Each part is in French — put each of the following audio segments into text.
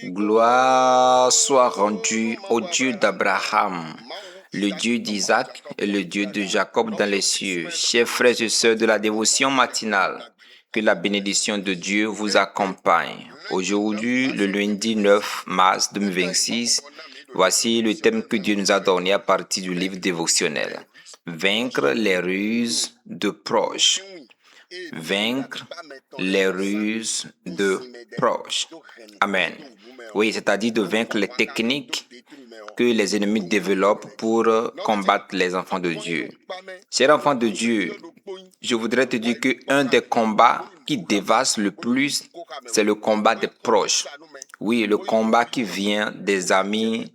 Gloire soit rendue au Dieu d'Abraham, le Dieu d'Isaac et le Dieu de Jacob dans les cieux. Chers frères et sœurs de la dévotion matinale, que la bénédiction de Dieu vous accompagne. Aujourd'hui, le lundi 9 mars 2026, voici le thème que Dieu nous a donné à partir du livre dévotionnel. Vaincre les ruses de proches. Vaincre les ruses de proches. Amen. Oui, c'est-à-dire de vaincre les techniques que les ennemis développent pour combattre les enfants de Dieu. Chers enfants de Dieu, je voudrais te dire qu'un des combats qui dévaste le plus, c'est le combat des proches. Oui, le combat qui vient des amis,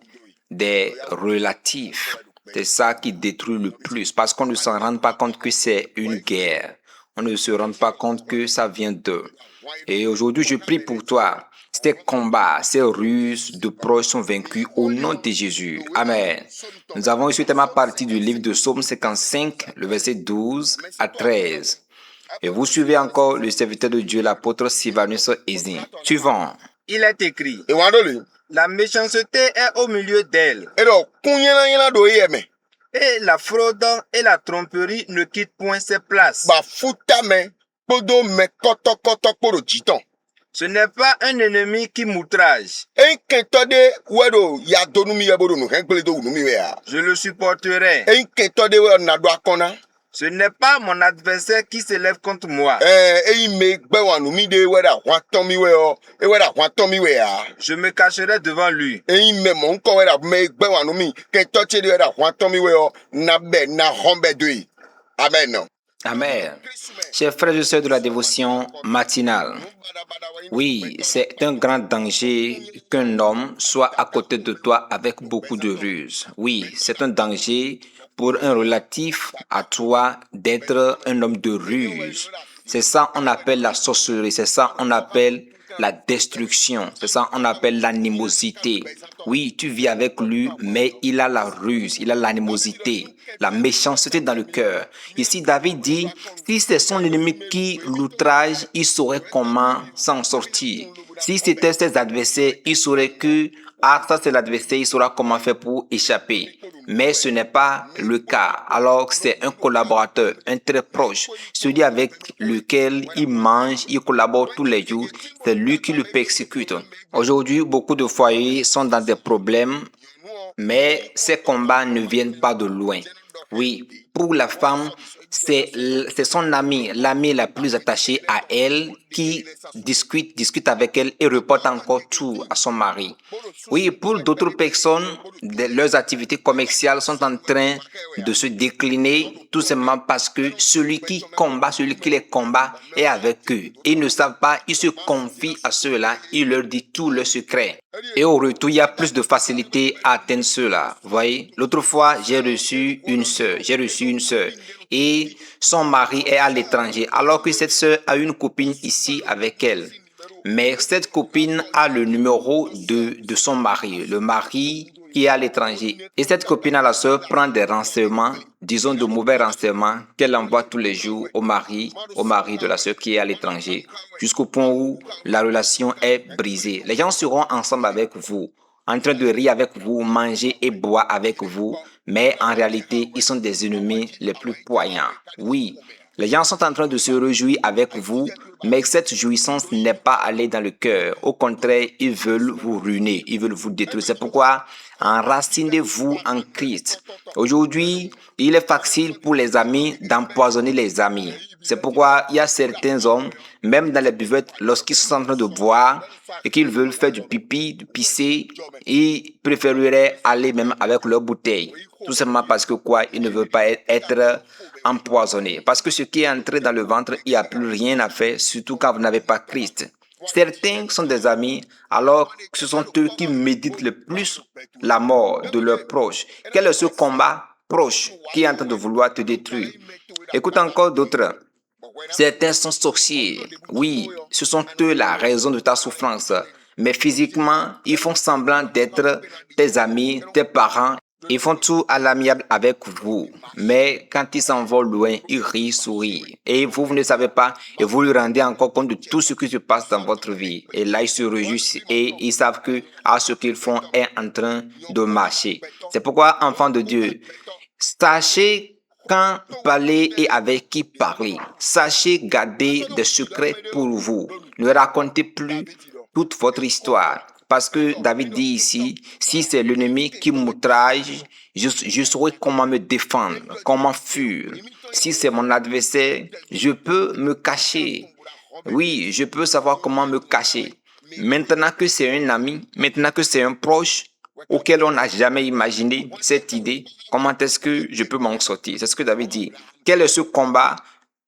des relatifs. C'est ça qui détruit le plus parce qu'on ne s'en rend pas compte que c'est une guerre. On ne se rend pas compte que ça vient d'eux. Et aujourd'hui, je prie pour toi. Ces combats, ces ruses de proches sont vaincus au nom de Jésus. Amen. Nous avons eu ce thème à partir du livre de Psaume 55, le verset 12 à 13. Et vous suivez encore le serviteur de Dieu, l'apôtre Sylvanus Ezin. Suivant. Il est écrit, la méchanceté est au milieu d'elle. Et la fraude et la tromperie ne quittent point ses places. Ce n'est pas un ennemi qui m'outrage. Je le supporterai. Ce n'est pas mon adversaire qui s'élève contre moi. Je me cacherai devant lui. Amen. Chers frères et sœurs de la dévotion matinale, oui, c'est un grand danger qu'un homme soit à côté de toi avec beaucoup de ruses. Oui, c'est un danger pour un relatif à toi d'être un homme de ruse. C'est ça qu'on appelle la sorcellerie, c'est ça qu'on appelle la destruction, c'est ça qu'on appelle l'animosité. Oui, tu vis avec lui, mais il a la ruse, il a l'animosité, la méchanceté dans le cœur. Ici, David dit, si c'est son ennemi qui l'outrage, il saurait comment s'en sortir. Si c'était ses adversaires, il saurait que, ça c'est l'adversaire, il saura comment faire pour échapper. Mais ce n'est pas le cas. Alors c'est un collaborateur, un très proche, celui avec lequel il mange, il collabore tous les jours, c'est lui qui le persécute. Aujourd'hui, beaucoup de foyers sont dans des problèmes, mais ces combats ne viennent pas de loin. Oui, pour la femme, c'est son ami, l'ami la plus attachée à elle qui discute avec elle et reporte encore tout à son mari. Oui, pour d'autres personnes, leurs activités commerciales sont en train de se décliner tout simplement parce que celui qui les combat est avec eux. Ils ne savent pas, ils se confient à ceux-là, il leur dit tous leurs secrets. Et au retour, il y a plus de facilité à atteindre cela. Vous voyez, l'autre fois, j'ai reçu une sœur et son mari est à l'étranger alors que cette sœur a une copine ici avec elle. Mais cette copine a le numéro de son mari, le mari qui est à l'étranger. Et cette copine à la sœur prend des renseignements, disons de mauvais renseignements, qu'elle envoie tous les jours au mari de la sœur qui est à l'étranger, jusqu'au point où la relation est brisée. Les gens seront ensemble avec vous, en train de rire avec vous, manger et boire avec vous, mais en réalité, ils sont des ennemis les plus poignants. Oui, les gens sont en train de se réjouir avec vous, mais cette jouissance n'est pas allée dans le cœur. Au contraire, ils veulent vous ruiner, ils veulent vous détruire. C'est pourquoi enracinez-vous en Christ. Aujourd'hui, il est facile pour les amis d'empoisonner les amis. C'est pourquoi il y a certains hommes, même dans les buvettes, lorsqu'ils sont en train de boire et qu'ils veulent faire du pipi, du pisser, ils préféreraient aller même avec leur bouteille. Tout simplement parce que ils ne veulent pas être empoisonnés. Parce que ce qui est entré dans le ventre, il n'y a plus rien à faire, surtout quand vous n'avez pas Christ. Certains sont des amis, alors que ce sont eux qui méditent le plus la mort de leurs proches. Quel est ce combat proche qui est en train de vouloir te détruire? Écoute encore d'autres. Certains sont sorciers. Oui, ce sont eux la raison de ta souffrance. Mais physiquement, ils font semblant d'être tes amis, tes parents. Ils font tout à l'amiable avec vous, mais quand ils s'en vont loin, ils rient, sourient. Et vous ne savez pas, et vous lui rendez encore compte de tout ce qui se passe dans votre vie. Et là, ils se réjouissent et ils savent que ce qu'ils font est en train de marcher. C'est pourquoi, enfants de Dieu, sachez quand parler et avec qui parler. Sachez garder des secrets pour vous. Ne racontez plus toute votre histoire. Parce que David dit ici, si c'est l'ennemi qui m'outrage, je saurai comment me défendre, comment fuir. Si c'est mon adversaire, je peux me cacher. Oui, je peux savoir comment me cacher. Maintenant que c'est un ami, maintenant que c'est un proche auquel on n'a jamais imaginé cette idée, comment est-ce que je peux m'en sortir? C'est ce que David dit. Quel est ce combat?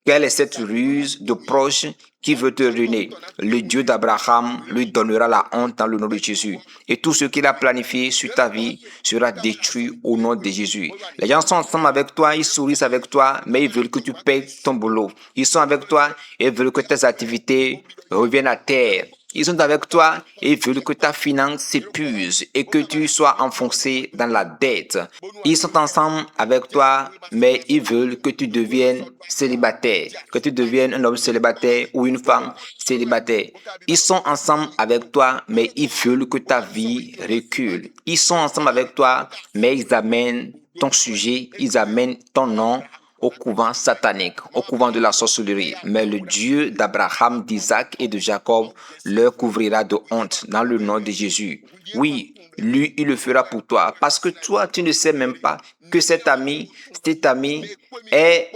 Quelle est cette ruse de proche qui veut te ruiner? Le Dieu d'Abraham lui donnera la honte dans le nom de Jésus. Et tout ce qu'il a planifié sur ta vie sera détruit au nom de Jésus. Les gens sont ensemble avec toi, ils sourient avec toi, mais ils veulent que tu payes ton boulot. Ils sont avec toi et veulent que tes activités reviennent à terre. Ils sont avec toi et veulent que ta finance s'épuise et que tu sois enfoncé dans la dette. Ils sont ensemble avec toi, mais ils veulent que tu deviennes célibataire, que tu deviennes un homme célibataire ou une femme célibataire. Ils sont ensemble avec toi, mais ils veulent que ta vie recule. Ils sont ensemble avec toi, mais ils amènent ton sujet, ils amènent ton nom au couvent satanique, au couvent de la sorcellerie. Mais le Dieu d'Abraham, d'Isaac et de Jacob leur couvrira de honte dans le nom de Jésus. Oui, lui, il le fera pour toi. Parce que toi, tu ne sais même pas que cet ami est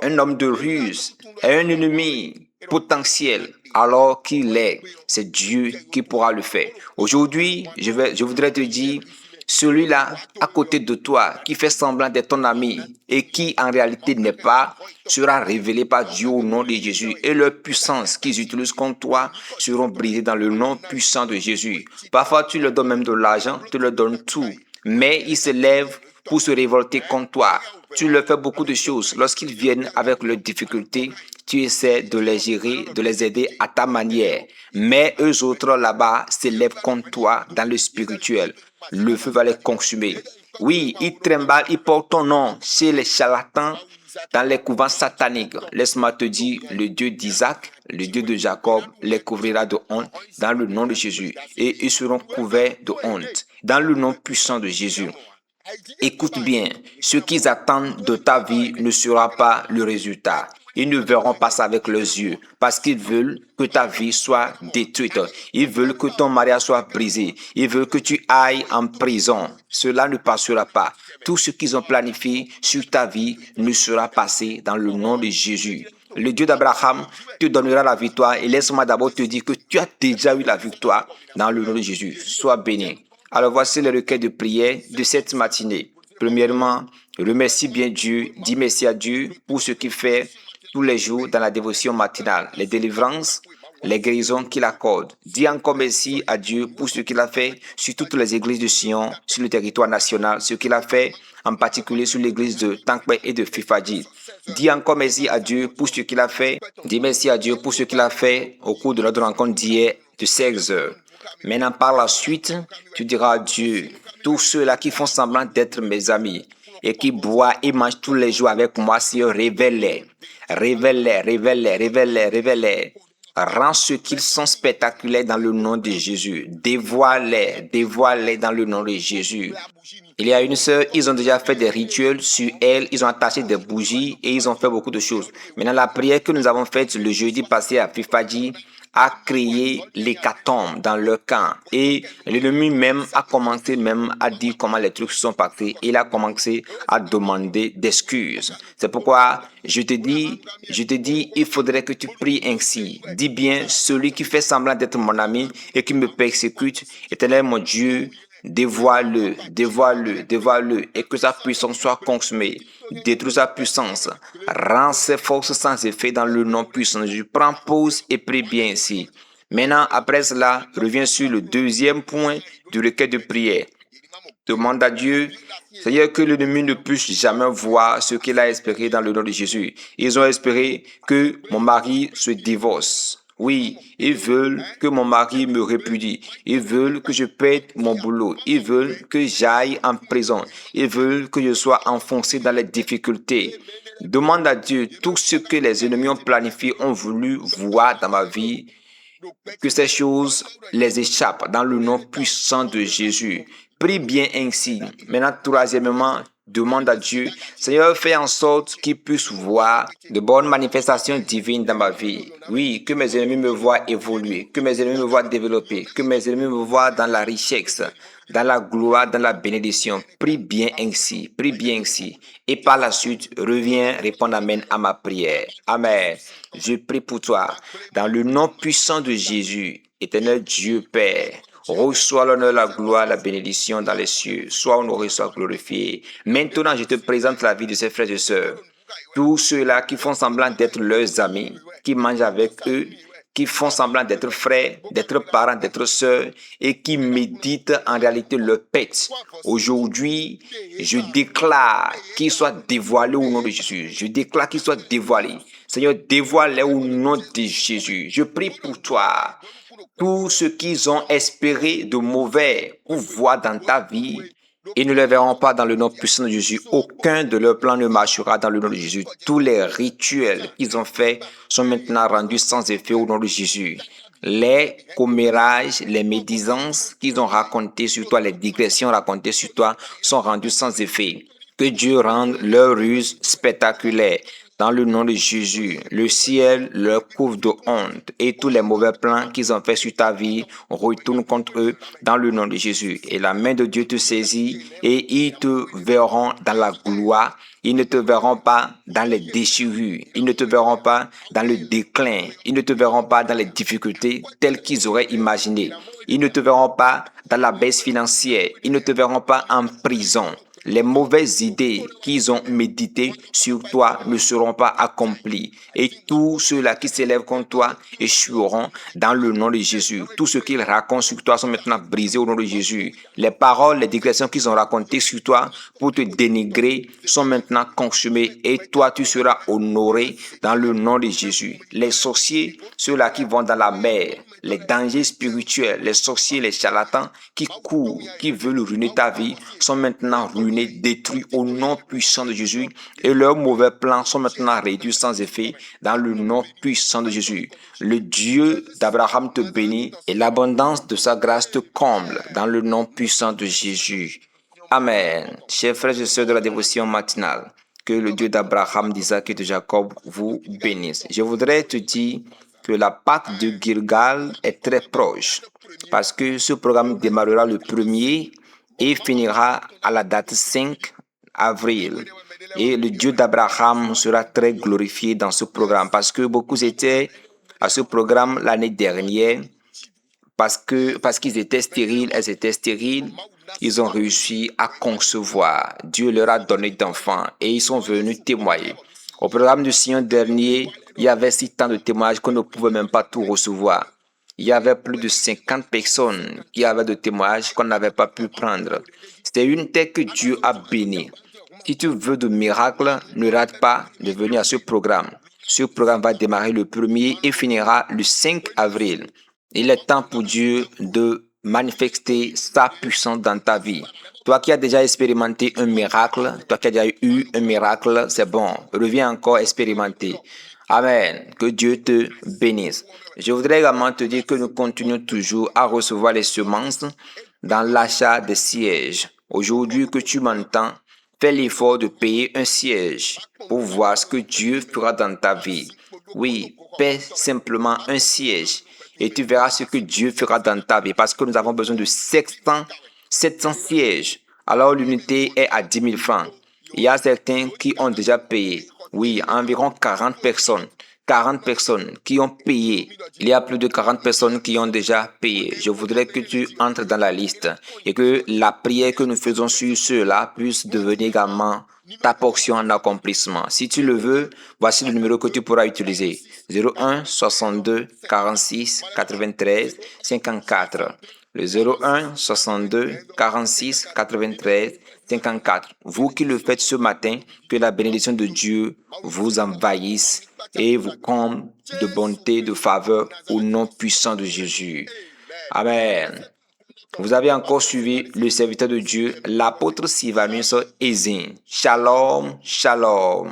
un homme de ruse, est un ennemi potentiel, alors qu'il est. C'est Dieu qui pourra le faire. Aujourd'hui, je voudrais te dire, celui-là à côté de toi qui fait semblant d'être ton ami et qui en réalité n'est pas, sera révélé par Dieu au nom de Jésus et leur puissance qu'ils utilisent contre toi seront brisées dans le nom puissant de Jésus. Parfois tu leur donnes même de l'argent, tu leur donnes tout, mais ils se lèvent pour se révolter contre toi. Tu leur fais beaucoup de choses. Lorsqu'ils viennent avec leurs difficultés, tu essaies de les gérer, de les aider à ta manière. Mais eux autres là-bas s'élèvent contre toi dans le spirituel. Le feu va les consumer. Oui, ils trimballent, ils portent ton nom chez les charlatans dans les couvents sataniques. Laisse-moi te dire, le Dieu d'Isaac, le Dieu de Jacob les couvrira de honte dans le nom de Jésus. Et ils seront couverts de honte dans le nom puissant de Jésus. Écoute bien, ce qu'ils attendent de ta vie ne sera pas le résultat. Ils ne verront pas ça avec leurs yeux parce qu'ils veulent que ta vie soit détruite. Ils veulent que ton mariage soit brisé. Ils veulent que tu ailles en prison. Cela ne passera pas. Tout ce qu'ils ont planifié sur ta vie ne sera passé dans le nom de Jésus. Le Dieu d'Abraham te donnera la victoire et laisse-moi d'abord te dire que tu as déjà eu la victoire dans le nom de Jésus. Sois béni. Alors voici le requête de prière de cette matinée. Premièrement, remercie bien Dieu, dis merci à Dieu pour ce qu'il fait tous les jours dans la dévotion matinale, les délivrances, les guérisons qu'il accorde. Dis encore merci à Dieu pour ce qu'il a fait sur toutes les églises de Sion, sur le territoire national, ce qu'il a fait en particulier sur l'église de Tankwe et de Fifadji. Dis encore merci à Dieu pour ce qu'il a fait. Dis merci à Dieu pour ce qu'il a fait au cours de notre rencontre d'hier de 16 heures. Maintenant, par la suite, tu diras à Dieu, tous ceux-là qui font semblant d'être mes amis et qui boivent et mangent tous les jours avec moi, Seigneur, révèle-les. Révèle-les, révèle-les, révèle-les, révèle-les. Rends ce qu'ils sont spectaculaires dans le nom de Jésus. Dévoile-les, dévoile-les dans le nom de Jésus. Il y a une sœur, ils ont déjà fait des rituels sur elle, ils ont attaché des bougies et ils ont fait beaucoup de choses. Maintenant, la prière que nous avons faite le jeudi passé à Fifadji a créé l'hécatombe dans leur camp. Et l'ennemi même a commencé même à dire comment les trucs se sont passés. Il a commencé à demander d'excuses. C'est pourquoi je te dis, il faudrait que tu pries ainsi. Dis bien, celui qui fait semblant d'être mon ami et qui me persécute, Éternel mon Dieu, dévoile-le, dévoile-le, dévoile-le, et que sa puissance soit consumée. Détruis sa puissance. Rends ses forces sans effet dans le nom puissant de Jésus. Prends pause et prie bien ici. Maintenant, après cela, reviens sur le deuxième point du requête de prière. Demande à Dieu, Seigneur, que l'ennemi ne puisse jamais voir ce qu'il a espéré dans le nom de Jésus. Ils ont espéré que mon mari se divorce. Oui, ils veulent que mon mari me répudie. Ils veulent que je perde mon boulot. Ils veulent que j'aille en prison. Ils veulent que je sois enfoncé dans les difficultés. Demande à Dieu tout ce que les ennemis ont planifié, ont voulu voir dans ma vie, que ces choses les échappent dans le nom puissant de Jésus. Prie bien ainsi. Maintenant, troisièmement, demande à Dieu, Seigneur, fais en sorte qu'il puisse voir de bonnes manifestations divines dans ma vie. Oui, que mes ennemis me voient évoluer, que mes ennemis me voient développer, que mes ennemis me voient dans la richesse, dans la gloire, dans la bénédiction. Prie bien ainsi, prie bien ainsi. Et par la suite, reviens répondre Amen à ma prière. Amen. Je prie pour toi, dans le nom puissant de Jésus, éternel Dieu Père. Reçois l'honneur, la gloire, la bénédiction dans les cieux. Sois honoré, sois glorifié. Maintenant, je te présente la vie de ces frères et sœurs. Tous ceux-là qui font semblant d'être leurs amis, qui mangent avec eux, qui font semblant d'être frères, d'être parents, d'être sœurs et qui méditent en réalité leur pète. Aujourd'hui, je déclare qu'ils soient dévoilés au nom de Jésus. Je déclare qu'ils soient dévoilés. Seigneur, dévoile-les au nom de Jésus. Je prie pour toi. Tout ce qu'ils ont espéré de mauvais pour voir dans ta vie, ils ne le verront pas dans le nom puissant de Jésus. Aucun de leurs plans ne marchera dans le nom de Jésus. Tous les rituels qu'ils ont faits sont maintenant rendus sans effet au nom de Jésus. Les commérages, les médisances qu'ils ont racontées sur toi, les digressions racontées sur toi sont rendues sans effet. Que Dieu rende leur ruse spectaculaire. Dans le nom de Jésus, le ciel leur couvre de honte et tous les mauvais plans qu'ils ont fait sur ta vie retournent contre eux dans le nom de Jésus. Et la main de Dieu te saisit et ils te verront dans la gloire. Ils ne te verront pas dans les déchirures. Ils ne te verront pas dans le déclin. Ils ne te verront pas dans les difficultés telles qu'ils auraient imaginé. Ils ne te verront pas dans la baisse financière. Ils ne te verront pas en prison. Les mauvaises idées qu'ils ont méditées sur toi ne seront pas accomplies. Et tous ceux-là qui s'élèvent contre toi échoueront dans le nom de Jésus. Tout ce qu'ils racontent sur toi sont maintenant brisés au nom de Jésus. Les paroles, les digressions qu'ils ont racontées sur toi pour te dénigrer sont maintenant consumées. Et toi, tu seras honoré dans le nom de Jésus. Les sorciers, ceux-là qui vont dans la mer, les dangers spirituels, les sorciers, les charlatans qui courent, qui veulent ruiner ta vie, sont maintenant ruinés, détruits au nom puissant de Jésus. Et leurs mauvais plans sont maintenant réduits sans effet dans le nom puissant de Jésus. Le Dieu d'Abraham te bénit et l'abondance de sa grâce te comble dans le nom puissant de Jésus. Amen. Chers frères et sœurs de la dévotion matinale, que le Dieu d'Abraham, d'Isaac et de Jacob vous bénisse. Je voudrais te dire que la Pâque de Gilgal est très proche parce que ce programme démarrera le 1er et finira à la date 5 avril. Et le Dieu d'Abraham sera très glorifié dans ce programme parce que beaucoup étaient à ce programme l'année dernière parce qu'ils étaient stériles, elles étaient stériles. Ils ont réussi à concevoir. Dieu leur a donné d'enfants et ils sont venus témoigner. Au programme du Sion dernier, il y avait si tant de témoignages qu'on ne pouvait même pas tout recevoir. Il y avait plus de 50 personnes qui avaient de témoignages qu'on n'avait pas pu prendre. C'est une terre que Dieu a bénie. Si tu veux de miracles, ne rate pas de venir à ce programme. Ce programme va démarrer le 1er et finira le 5 avril. Il est temps pour Dieu de manifester sa puissance dans ta vie. Toi qui as déjà expérimenté un miracle, toi qui as déjà eu un miracle, c'est bon. Reviens encore expérimenter. Amen. Que Dieu te bénisse. Je voudrais également te dire que nous continuons toujours à recevoir les semences dans l'achat des sièges. Aujourd'hui que tu m'entends, fais l'effort de payer un siège pour voir ce que Dieu fera dans ta vie. Oui, paie simplement un siège et tu verras ce que Dieu fera dans ta vie parce que nous avons besoin de 700 sièges. Alors l'unité est à 10 000 francs. Il y a certains qui ont déjà payé. Oui, environ 40 personnes. 40 personnes qui ont payé. Il y a plus de 40 personnes qui ont déjà payé. Je voudrais que tu entres dans la liste et que la prière que nous faisons sur ceux-là puisse devenir également ta portion en accomplissement. Si tu le veux, voici le numéro que tu pourras utiliser. 01 62 46 93 54. Le 01 62 46 93 54. Vous qui le faites ce matin, que la bénédiction de Dieu vous envahisse et vous comble de bonté, de faveur au nom puissant de Jésus. Amen. Vous avez encore suivi le serviteur de Dieu, l'apôtre Sylvanus Ezin. Shalom, shalom.